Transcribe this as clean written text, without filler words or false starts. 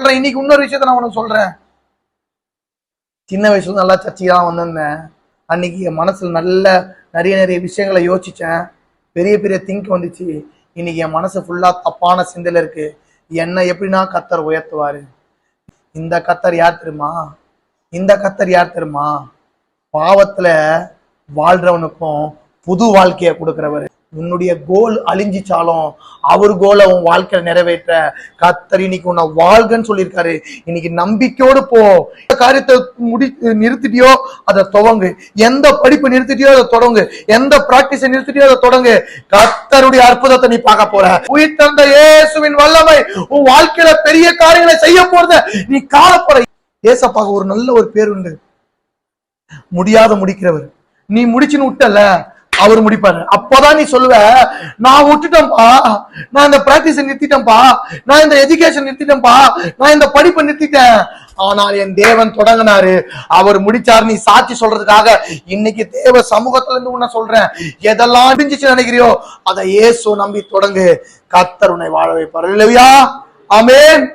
கேட்கறேன். இன்னைக்கு இன்னொரு விஷயத்த நான் உனக்கு சொல்றேன். சின்ன வயசுல நல்லா சர்ச்சைக்கு தான் வந்திருந்தேன். அன்னைக்கு என் மனசுல நிறைய விஷயங்களை யோசிச்சேன். பெரிய பெரிய திங்க் வந்துச்சு. இன்னைக்கு என் மனசு ஃபுல்லா தப்பான சிந்தையில இருக்கு. என்ன எப்படின்னா கர்த்தர் உயர்த்துவாரு. இந்த கர்த்தர் யார் தெரியுமா? இந்த கர்த்தர் யார் தெரியுமா? பாவத்துல வாழ்றவனுக்கும் புது வாழ்க்கைய கொடுக்கிறவர். உன்னுடைய கோல் அழிஞ்சிச்சாலும் அவர் கோலை உன் வாழ்க்கையில நிறைவேற்ற கர்த்தர் இன்னைக்கு உன்னை வாழ்கன்னு சொல்லியிருக்காரு. இன்னைக்கு நம்பிக்கையோடு போ. காரியத்தை நிறுத்திட்டியோ அதை தொடங்கு. எந்த படிப்பு நிறுத்திட்டியோ அதை தொடங்கு. எந்த பிராக்டிஸை நிறுத்திட்டியோ அதை தொடங்கு. கர்த்தருடைய அற்புதத்தை நீ பார்க்க போற. உயிர் தந்த இயேசுவின் வல்லமை உன் வாழ்க்கையில பெரிய காரியங்களை செய்ய போறத நீ காண போற. ஏசப்பாக ஒரு நல்ல ஒரு பேர் உண்டு, முடியாத முடிக்கிறவர். நீ முடிச்சுன்னு விட்டல, அவர் முடிப்பாரு. அப்பதான் நீ சொல்லுவ, நான் விட்டுட்டேன்பா, நான் இந்த பிராக்டிஸ் நிறுத்திட்டேன்பா, நான் இந்த எஜுகேஷன் நிறுத்திட்டேன்பா, நான் இந்த படிப்பை நிறுத்திட்டேன். ஆனால் என் தேவன் தொடங்கினாரு, அவர் முடிச்சாரு. நீ சாட்சி சொல்றதுக்காக இன்னைக்கு தேவ சமூகத்துல இருந்து உன்ன சொல்றேன். எதெல்லாம் அடிஞ்சிச்சு நினைக்கிறியோ அதை இயேசு நம்பி தொடங்கு. கர்த்தர் உன்னை வாழ வைப்பார். அல்லேலூயா, ஆமென்.